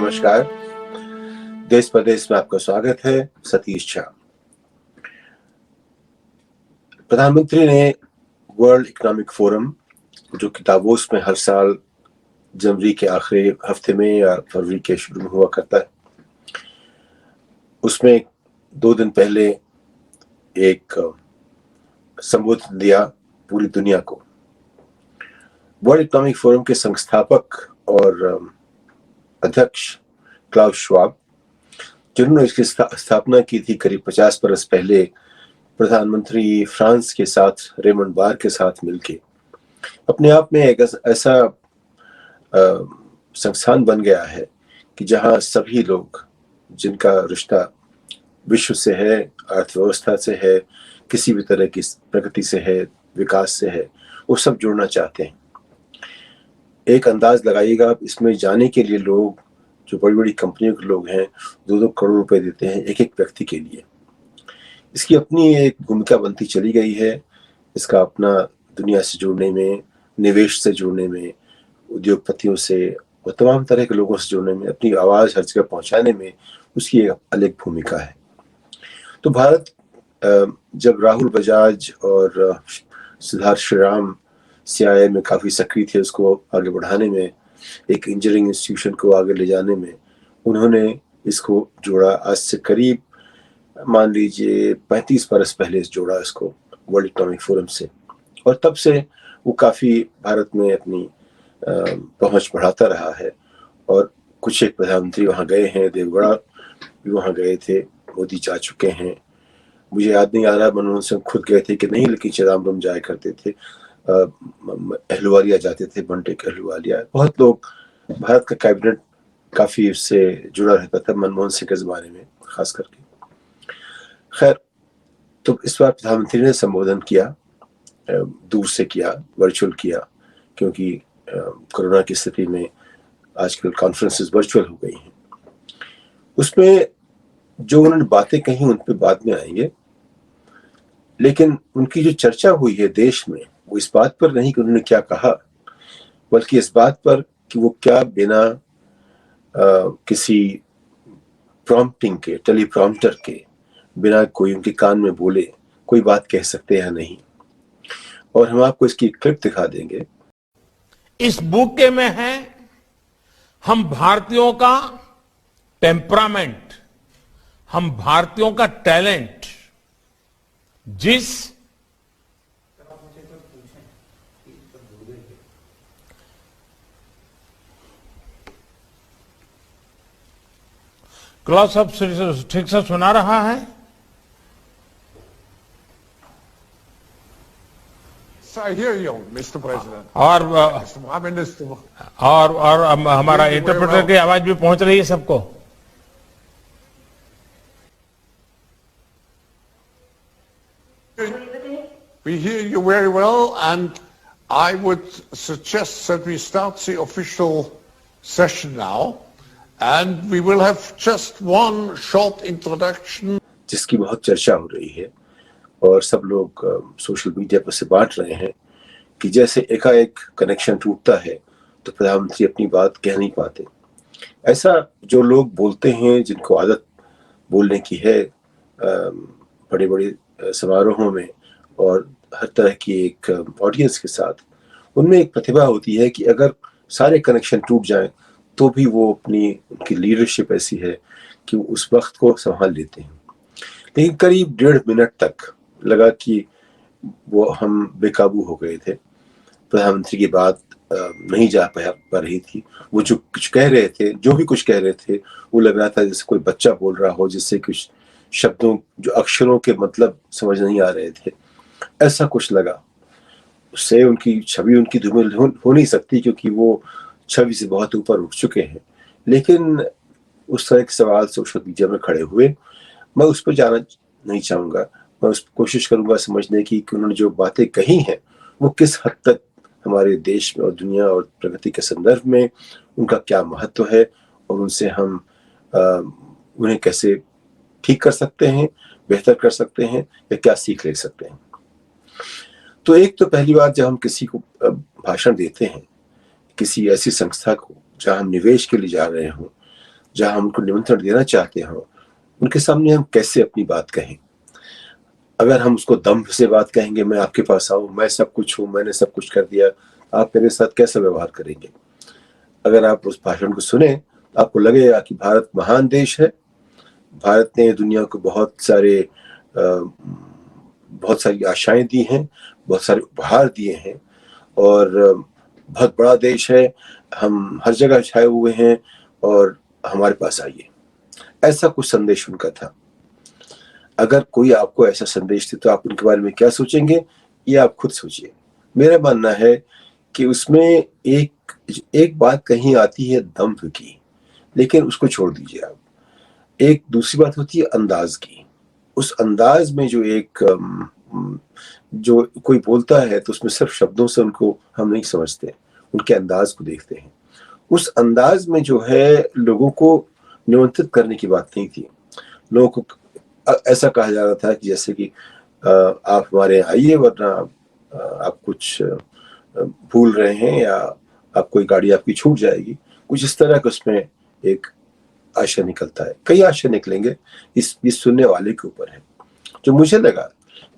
नमस्कार। देश प्रदेश में आपका स्वागत है। सतीश झा। प्रधानमंत्री ने वर्ल्ड इकोनॉमिक फोरम, जो कि दावोस में हर साल जनवरी के आखिरी हफ्ते में या फरवरी के शुरू में हुआ करता है, उसमें 2 दिन पहले एक संबोधन दिया पूरी दुनिया को। वर्ल्ड इकोनॉमिक फोरम के संस्थापक और अध्यक्ष क्लाउस श्वाब, जिन्होंने इसकी स्थापना की थी करीब 50 बरस पहले प्रधानमंत्री फ्रांस के साथ रेमंड बार के साथ मिलके, अपने आप में एक ऐसा संस्थान बन गया है कि जहां सभी लोग जिनका रिश्ता विश्व से है, अर्थव्यवस्था से है, किसी भी तरह की प्रगति से है, विकास से है, वो सब जुड़ना चाहते हैं। एक अंदाज लगाइएगा, इसमें जाने के लिए लोग, जो बड़ी बड़ी कंपनियों के लोग हैं, 2-2 करोड़ रुपए देते हैं एक एक व्यक्ति के लिए। इसकी अपनी एक भूमिका बनती चली गई है। इसका अपना दुनिया से जुड़ने में, निवेश से जुड़ने में, उद्योगपतियों से और तमाम तरह के लोगों से जुड़ने में, अपनी आवाज़ हर जगह पहुंचाने में उसकी एक अलग भूमिका है। तो भारत जब राहुल बजाज और सिद्धार्थ श्रीराम सीआईआई में काफ़ी सक्रिय थे, उसको आगे बढ़ाने में, एक इंजीनियरिंग इंस्टीट्यूशन को आगे ले जाने में, उन्होंने इसको जोड़ा। आज से करीब मान लीजिए 35 बरस पहले जोड़ा इसको वर्ल्ड इकोनॉमिक फोरम से, और तब से वो काफ़ी भारत में अपनी पहुंच बढ़ाता रहा है। और कुछ एक प्रधानमंत्री वहाँ गए हैं, देवगौड़ा भी वहाँ गए थे, मोदी जा चुके हैं। मुझे याद नहीं आ रहा मनमोहन सिंह खुद गए थे कि नहीं, लेकिन चिदम्बरम जाया करते थे, अहलुवालिया जाते थे, बंटे अहलुवालिया। बहुत लोग, भारत का कैबिनेट काफ़ी उससे जुड़ा रहता था मनमोहन सिंह के ज़माने में खास करके। खैर, तो इस बार प्रधानमंत्री ने संबोधन किया, दूर से किया, वर्चुअल किया, क्योंकि कोरोना की स्थिति में आजकल कॉन्फ्रेंसेस वर्चुअल हो गई हैं। उसमें जो उन्होंने बातें कही उन पे बाद में आएंगे, लेकिन उनकी जो चर्चा हुई है देश में, वो इस बात पर नहीं कि उन्होंने क्या कहा, बल्कि इस बात पर कि वो क्या बिना किसी प्रॉम्प्टिंग के, टेलीप्रॉम्प्टर के, बिना कोई उनके कान में बोले कोई बात कह सकते हैं या नहीं। और हम आपको इसकी क्लिप दिखा देंगे। इस बुके में है हम भारतीयों का टेम्परामेंट, हम भारतीयों का टैलेंट, जिस क्लास अब ठीक से सुना रहा है? I hear you, Mr. President. और हमारा Hear you very interpreter well. की आवाज भी पहुंच रही है सबको? We hear you very well, and I would suggest that we start the official session now, and we will have just one short introduction. जिसकी बहुत चर्चा हो रही है और सब लोग सोशल मीडिया पर से बांट रहे हैं कि जैसे एकाएक कनेक्शन टूटता है तो प्रधानमंत्री अपनी बात कह नहीं पाते। ऐसा जो लोग बोलते हैं, जिनको आदत बोलने की है बड़े बड़े समारोहों में और हर तरह की एक ऑडियंस के साथ, उनमें एक प्रतिभा होती है कि अगर सारे कनेक्शन टूट जाएं तो भी वो उनकी लीडरशिप ऐसी है कि वो उस वक्त को संभाल लेते हैं। लेकिन करीब 1.5 मिनट तक लगा कि वो हम बेकाबू हो गए थे। प्रधानमंत्री की बात नहीं जा पा रही थी। वो जो कुछ कह रहे थे, जो भी कुछ कह रहे थे, वो लग रहा था जैसे कोई बच्चा बोल रहा हो, जिससे कुछ शब्दों, जो अक्षरों के मतलब समझ नहीं आ रहे थे, ऐसा कुछ लगा। उससे उनकी छवि, उनकी धूमिल हो नहीं सकती, क्योंकि वो छवि से बहुत ऊपर उठ चुके हैं। लेकिन उस तरह के सवाल सोशल मीडिया में खड़े हुए, मैं उस पर जाना नहीं चाहूँगा। मैं उस कोशिश करूँगा समझने की कि उन्होंने जो बातें कही हैं वो किस हद तक हमारे देश में और दुनिया और प्रगति के संदर्भ में उनका क्या महत्व है, और उनसे हम उन्हें कैसे ठीक कर सकते हैं, बेहतर कर सकते हैं, या क्या सीख ले सकते हैं। तो एक तो पहली बात, जब हम किसी को भाषण देते हैं, किसी ऐसी संस्था को जहां हम निवेश के लिए जा रहे हों, जहां हम उनको निमंत्रण देना चाहते हो, उनके सामने हम कैसे अपनी बात कहें? अगर हम उसको दम्भ से बात कहेंगे, मैं आपके पास आऊं, मैं सब कुछ हूं, मैंने सब कुछ कर दिया, आप मेरे साथ कैसा व्यवहार करेंगे? अगर आप उस भाषण को सुने, आपको लगेगा कि भारत महान देश है, भारत ने दुनिया को बहुत सारी आशाएं दी हैं, बहुत सारे उपहार दिए हैं, और बहुत बड़ा देश है, हम हर जगह छाए हुए हैं, और हमारे पास आइए। ऐसा कुछ संदेश उनका था। अगर कोई आपको ऐसा संदेश दे तो आप उनके बारे में क्या सोचेंगे, ये आप खुद सोचिए। मेरा मानना है कि उसमें एक बात कहीं आती है दम्भ की, लेकिन उसको छोड़ दीजिए आप। एक दूसरी बात होती है अंदाज की। उस अंदाज में जो कोई बोलता है तो उसमें सिर्फ शब्दों से उनको हम नहीं समझते, उनके अंदाज को देखते हैं। उस अंदाज में जो है लोगों को निमंत्रित करने की बात नहीं थी। लोगों को ऐसा कहा जा रहा था कि जैसे कि आप हमारे यहाँ आइए, वरना आप कुछ भूल रहे हैं, या आप कोई गाड़ी आपकी छूट जाएगी, कुछ इस तरह का उसमें एक आशय निकलता है। कई आशय निकलेंगे, इस सुनने वाले के ऊपर है। जो मुझे लगा,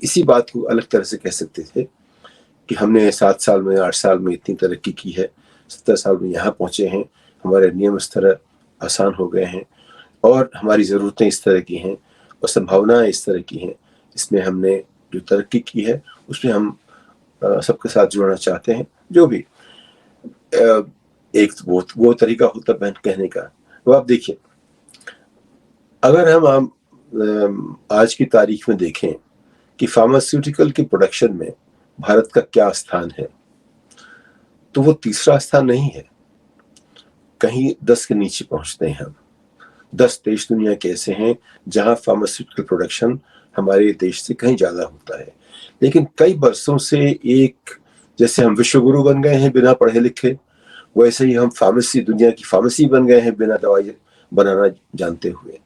इसी बात को अलग तरह से कह सकते थे कि हमने 7 साल में 8 साल में इतनी तरक्की की है, 70 साल में यहाँ पहुंचे हैं, हमारे नियम इस तरह आसान हो गए हैं, और हमारी ज़रूरतें इस तरह की हैं, और संभावनाएं इस तरह की हैं। इसमें हमने जो तरक्की की है उसमें हम सबके साथ जुड़ना चाहते हैं। जो भी एक वो तरीका होता बहन कहने का। वो आप देखिए, अगर हम आज की तारीख में देखें कि फार्मास्यूटिकल की प्रोडक्शन में भारत का क्या स्थान है, तो वो तीसरा स्थान नहीं है, कहीं 10 के नीचे पहुंचते हैं हम। 10 देश दुनिया के ऐसे हैं जहां फार्मास्यूटिकल प्रोडक्शन हमारे देश से कहीं ज्यादा होता है। लेकिन कई बरसों से जैसे हम विश्वगुरु बन गए हैं बिना पढ़े लिखे, वैसे ही हम दुनिया की फार्मेसी बन गए हैं बिना दवाई बनाना जानते हुए।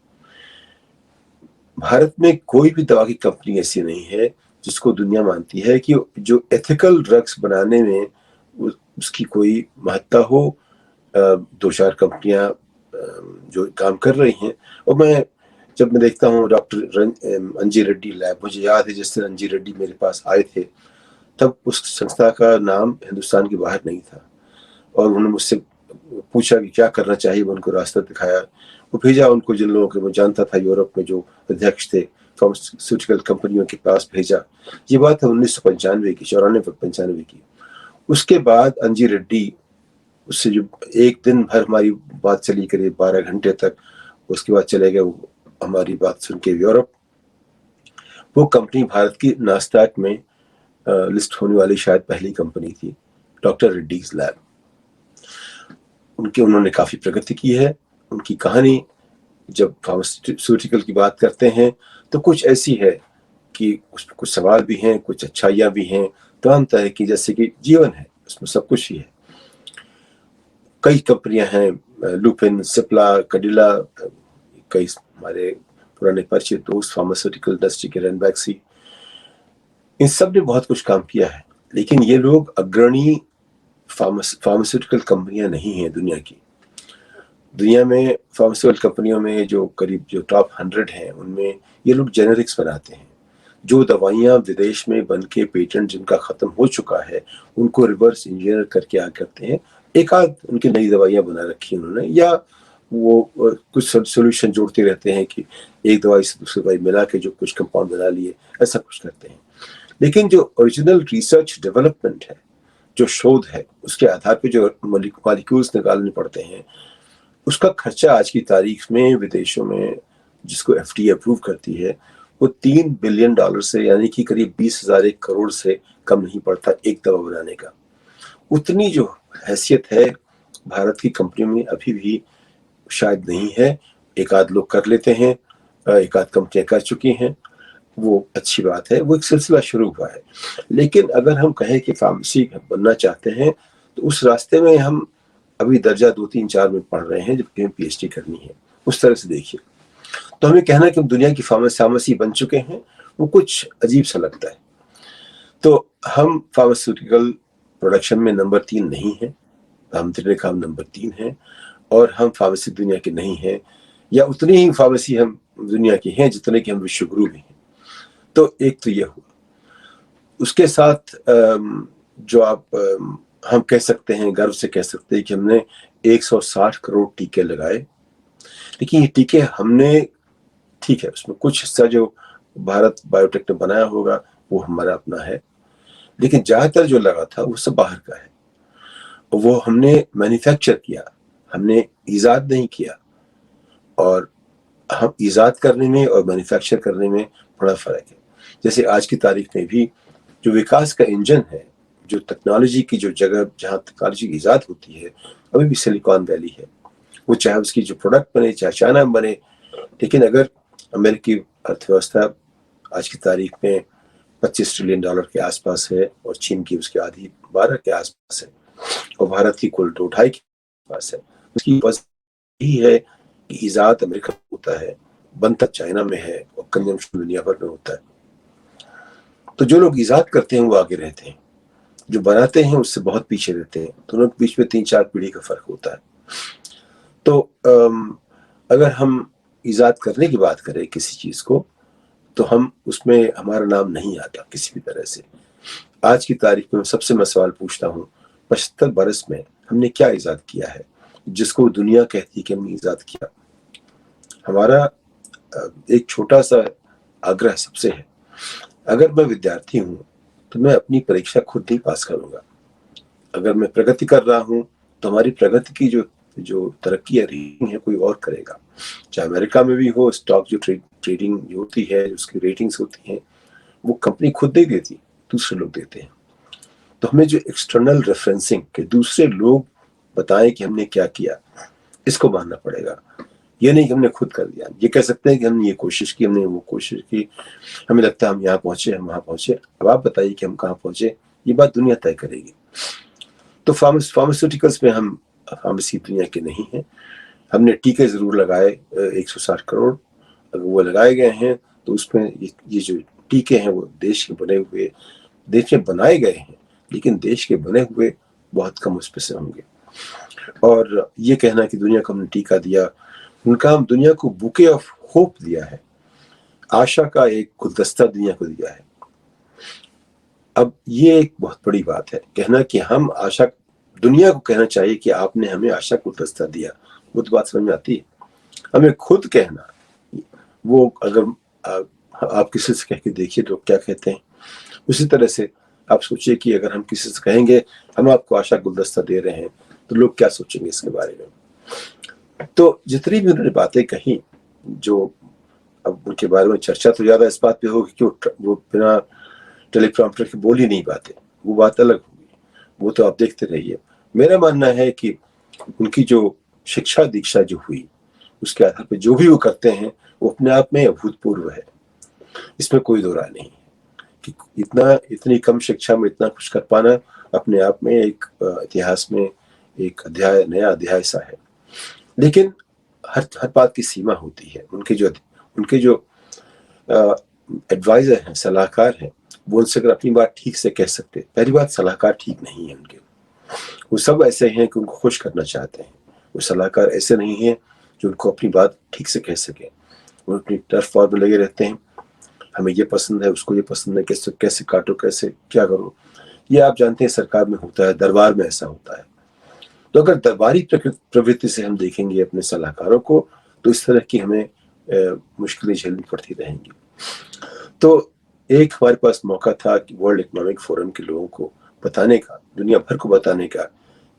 भारत में कोई भी दवा की कंपनी ऐसी नहीं है जिसको दुनिया मानती है कि जो एथिकल ड्रग्स बनाने में उसकी कोई महत्ता हो। 2-4 कंपनियां जो काम कर रही हैं, और जब मैं देखता हूँ डॉक्टर अंजी रेड्डी लैब, मुझे याद है जिस दिन अंजी रेड्डी मेरे पास आए थे, तब उस संस्था का नाम हिंदुस्तान के बाहर नहीं था, और उन्होंने मुझसे पूछा कि क्या करना चाहिए। मैं उनको रास्ता दिखाया, वो भेजा उनको जिन लोगों को मैं जानता था यूरोप में जो अध्यक्ष थे फार्मास्यूटिकल कंपनियों के पास भेजा। ये बात है 1995 की, 94-95 की। उसके बाद अंजी रेड्डी, उससे जो एक दिन भर हमारी बात चली, करीब 12 घंटे तक, उसके बाद चले गए वो हमारी बात सुन के यूरोप। वो कंपनी भारत की नास्डैक में लिस्ट होने वाली शायद पहली कंपनी थी, डॉक्टर रेड्डीज लैब। उन्होंने काफी प्रगति की है। उनकी कहानी जब फार्मास्यूटिकल की बात करते हैं तो कुछ ऐसी है कि उसमें कुछ सवाल भी हैं, कुछ अच्छाइयां भी हैं, तमाम तरह की, जैसे कि जीवन है उसमें सब कुछ ही है। कई कंपनियां हैं, लुपिन, सिप्ला, कडिला, कई हमारे पुराने परिचित दोस्त फार्मास्यूटिकल इंडस्ट्री के रेनबैक्सी, इन सब ने बहुत कुछ काम किया है। लेकिन ये लोग अग्रणी फार्मास्यूटिकल कंपनियां नहीं हैं दुनिया की। दुनिया में फार्मास्यूटिकल कंपनियों में जो टॉप 100 हैं, उनमें ये लोग जेनेरिक्स बनाते हैं। जो दवाइयां विदेश में बन के पेटेंट जिनका खत्म हो चुका है, उनको रिवर्स इंजीनियर करके करते हैं। एक आध उनकी नई दवाइयां बना रखी उन्होंने, या वो कुछ सोल्यूशन जोड़ते रहते हैं कि एक दवाई से दूसरी दवाई मिला के जो कुछ कंपाउंड बना लिए, ऐसा कुछ करते हैं। लेकिन जो ओरिजिनल रिसर्च डेवलपमेंट है, जो शोध है, उसके आधार पे जो मॉलिक्यूल्स निकालने पड़ते हैं, उसका खर्चा आज की तारीख में विदेशों में, जिसको FDA अप्रूव करती है, वो $3 बिलियन से, यानी कि करीब 20,000 करोड़ से कम नहीं पड़ता एक दवा बनाने का। उतनी जो हैसियत है भारत की कंपनियों में अभी भी शायद नहीं है। एक आध लोग कर लेते हैं, एक आध कंपनियां कर चुकी हैं, वो अच्छी बात है, वो एक सिलसिला शुरू हुआ है। लेकिन अगर हम कहें कि फार्मेसी बनना चाहते हैं, तो उस रास्ते में हम अभी दर्जा 2, 3, 4 में पढ़ रहे हैं, जबकि हमें PhD करनी है। उस तरह से देखिए, तो हमें कहना कि हम दुनिया की फार्मेसी बन चुके हैं, वो कुछ अजीब सा लगता है। तो हम फार्मास्यूटिकल प्रोडक्शन में नंबर 3 नहीं है, हम नंबर 3 है, और हम फार्मेसी दुनिया के नहीं हैं, या उतनी ही फार्मेसी हम दुनिया के हैं जितने कि हम विश्व गुरु भी हैं। तो एक तो ये हुआ। उसके साथ जो हम कह सकते हैं, गर्व से कह सकते हैं कि हमने 160 करोड़ टीके लगाए। लेकिन ये टीके हमने, ठीक है, उसमें कुछ हिस्सा जो भारत बायोटेक ने बनाया होगा वो हमारा अपना है, लेकिन ज्यादातर जो लगा था वो सब बाहर का है। और वो हमने मैन्युफैक्चर किया, हमने ईजाद नहीं किया। और हम ईजाद करने में और मैन्युफैक्चर करने में बड़ा फर्क है। जैसे आज की तारीख में भी जो विकास का इंजन है, जो टेक्नोलॉजी की जो जगह जहाँ टेक्नोलॉजी की ईजाद होती है, अभी भी सिलिकॉन वैली है। वो चाहे उसकी जो प्रोडक्ट बने, चाहे चाइना में बने। लेकिन अगर अमेरिकी अर्थव्यवस्था आज की तारीख में $25 ट्रिलियन के आसपास है और चीन की उसकी आधी 12 के आसपास है और भारत की कुल 2-2.5 के आसपास है, उसकी वजह यही है कि ईजाद अमेरिका में होता है, बनता चाइना में है और कंजम्पशन दुनिया भर में होता है। तो जो लोग ईजाद करते हैं वो आगे रहते हैं, जो बनाते हैं उससे बहुत पीछे रहते हैं। दोनों के बीच में 3-4 पीढ़ी का फर्क होता है। तो अगर हम ईजाद करने की बात करें किसी चीज को, तो हम उसमें हमारा नाम नहीं आता किसी भी तरह से। आज की तारीख में सबसे मैं सवाल पूछता हूँ, 75 बरस में हमने क्या ईजाद किया है जिसको दुनिया कहती है कि हमने ईजाद किया? हमारा एक छोटा सा आग्रह सबसे है, अगर मैं विद्यार्थी हूँ तो मैं अपनी परीक्षा खुद नहीं पास करूंगा। अगर मैं प्रगति कर रहा हूँ तो हमारी प्रगति की जो तरक्की या रेटिंग है कोई और करेगा। चाहे अमेरिका में भी हो, स्टॉक जो ट्रेडिंग जो होती है, उसकी रेटिंग्स होती हैं, वो कंपनी खुद नहीं देती, दूसरे लोग देते हैं। तो हमें जो एक्सटर्नल रेफरेंसिंग के दूसरे लोग बताएं कि हमने क्या किया, इसको मानना पड़ेगा। ये नहीं कि हमने खुद कर दिया। ये कह सकते हैं कि हमने ये कोशिश की, हमने वो कोशिश की, हमें लगता है हम यहाँ पहुंचे, हम वहां पहुंचे। अब आप बताइए कि हम कहाँ पहुंचे, ये बात दुनिया तय करेगी। तो फार्मास्यूटिकल्स में हम फार्मेसी दुनिया के नहीं है। हमने टीके जरूर लगाए 160 करोड़, अगर वो लगाए गए हैं तो उसमें ये जो टीके हैं वो देश के बने हुए, देश में बनाए गए हैं, लेकिन देश के बने हुए बहुत कम उस पे से होंगे। और ये कहना कि दुनिया को हमने टीका दिया, उनका हम दुनिया को बुके ऑफ होप दिया है, आशा का एक गुलदस्ता दुनिया को दिया है। अब ये एक बहुत बड़ी बात है कहना कि हम आशा, दुनिया को कहना चाहिए कि आपने हमें आशा का गुलदस्ता दिया, वो तो बात समझ में आती है। हमें खुद कहना, वो अगर आप किसी से कह के देखिए तो क्या कहते हैं। उसी तरह से आप सोचिए कि अगर हम किसी से कहेंगे हम आपको आशा गुलदस्ता दे रहे हैं तो लोग क्या सोचेंगे इसके बारे में। तो जितनी भी उन्होंने बातें कही, जो अब उनके बारे में चर्चा तो ज्यादा इस बात पे होगी कि वो बिना टेलीप्रॉम्प्टर के बोल ही नहीं पाते, वो बात अलग होगी, वो तो आप देखते रहिए। मेरा मानना है कि उनकी जो शिक्षा दीक्षा जो हुई उसके आधार पर जो भी वो करते हैं वो अपने आप में अभूतपूर्व है, इसमें कोई दो राय नहीं कि इतनी कम शिक्षा में इतना कुछ कर पाना अपने आप में एक इतिहास में एक अध्याय, नया अध्याय सा है। लेकिन हर बात की सीमा होती है। उनके जो एडवाइजर हैं, सलाहकार हैं, वो उनसे अगर अपनी बात ठीक से कह सकते। पहली बात, सलाहकार ठीक नहीं है उनके, वो सब ऐसे हैं कि उनको खुश करना चाहते हैं। वो सलाहकार ऐसे नहीं है जो उनको अपनी बात ठीक से कह सके। वो अपनी टर्फ वॉर में लगे रहते हैं, हमें ये पसंद है, उसको ये पसंद है, कैसे काटो, कैसे क्या करो। ये आप जानते हैं सरकार में होता है, दरबार में ऐसा होता है। तो अगर दरबारी प्रवृत्ति से हम देखेंगे अपने सलाहकारों को तो इस तरह की हमें मुश्किलें झेलनी पड़ती रहेंगी। तो एक हमारे पास मौका था कि वर्ल्ड इकोनॉमिक फोरम के लोगों को बताने का, दुनिया भर को बताने का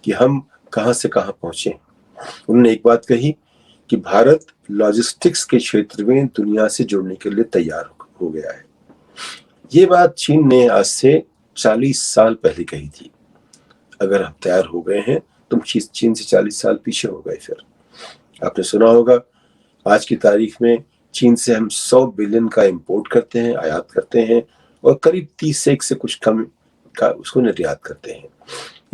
कि हम कहां से कहां पहुंचे। उन्होंने एक बात कही कि भारत लॉजिस्टिक्स के क्षेत्र में दुनिया से जुड़ने के लिए तैयार हो गया है। ये बात चीन ने आज से 40 साल पहले कही थी। अगर हम तैयार हो गए हैं तो चीन से 40 साल पीछे हो गए। फिर आपने सुना होगा आज की तारीख में चीन से हम 100 बिलियन का इंपोर्ट करते हैं, आयात करते हैं, और करीब 30 से कुछ कम का उसको निर्यात करते हैं।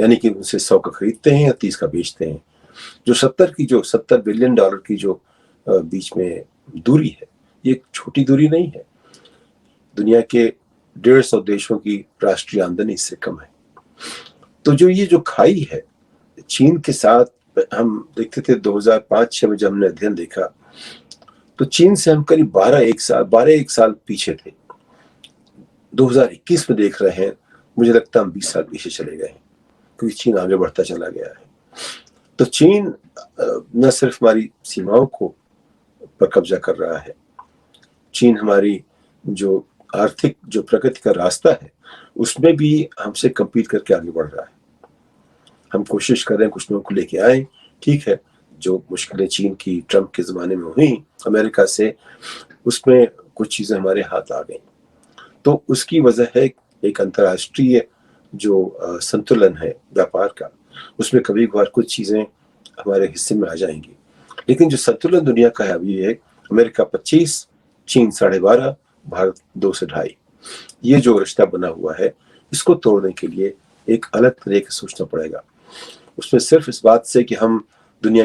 यानी कि उनसे 100 का खरीदते हैं या 30 का बेचते हैं। जो 70 बिलियन डॉलर की जो बीच में दूरी है, ये छोटी दूरी नहीं है। दुनिया के 150 देशों की राष्ट्रीय आमदनी इससे कम है। तो ये जो खाई है चीन के साथ हम देखते थे 2005-6 में जब हमने अध्ययन देखा तो चीन से हम करीब 12 साल पीछे थे। 2021 में देख रहे हैं, मुझे लगता है हम 20 साल पीछे चले गए हैं, क्योंकि चीन आगे बढ़ता चला गया है। तो चीन न सिर्फ हमारी सीमाओं को पर कब्जा कर रहा है, चीन हमारी जो आर्थिक जो प्रगति का रास्ता है उसमें भी हमसे कम्पीट करके आगे बढ़ रहा है। हम कोशिश कर रहे हैं कुछ लोगों को लेके आए, ठीक है, जो मुश्किलें चीन की ट्रंप के ज़माने में हुई अमेरिका से, उसमें कुछ चीज़ें हमारे हाथ आ गई। तो उसकी वजह है एक अंतर्राष्ट्रीय जो संतुलन है व्यापार का, उसमें कभी कभार कुछ चीज़ें हमारे हिस्से में आ जाएंगी। लेकिन जो संतुलन दुनिया का है अभी है अमेरिका 25, चीन 12.5, भारत 2 से 2.5। ये जो रिश्ता बना हुआ है इसको तोड़ने के लिए एक अलग तरह से सोचना पड़ेगा। उसमें सिर्फ इस बात से कि हम दुनिया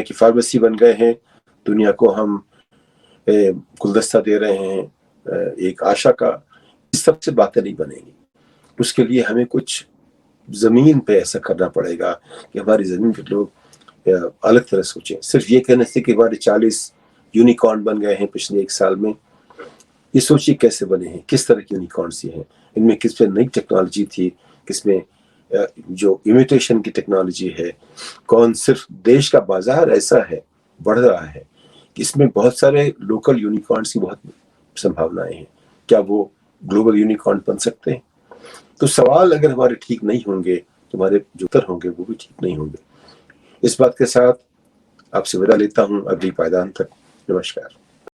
की फार्मेसी बन गए हैं, दुनिया को हम गुलदस्ता दे रहे हैं एक आशा का, इस सब से बातें नहीं बनेंगी। उसके लिए हमें कुछ जमीन पे ऐसा करना पड़ेगा कि हमारी जमीन पे लोग अलग तरह सोचें। सिर्फ ये कहने से कि हमारे 40 यूनिकॉर्न बन गए हैं पिछले 1 साल में, ये सोचिए कैसे बने हैं, किस तरह के यूनिकॉर्न हैं, इनमें किस में नई टेक्नोलॉजी थी, किसमें जो इमिटेशन की टेक्नोलॉजी है, कौन सिर्फ देश का बाजार ऐसा है बढ़ रहा है कि इसमें बहुत सारे लोकल यूनिकॉर्न्स की बहुत संभावनाएं हैं, क्या वो ग्लोबल यूनिकॉर्न बन सकते हैं? तो सवाल अगर हमारे ठीक नहीं होंगे तो हमारे जो उत्तर होंगे वो भी ठीक नहीं होंगे। इस बात के साथ आपसे विदा लेता हूं अगली पायदान तक। नमस्कार।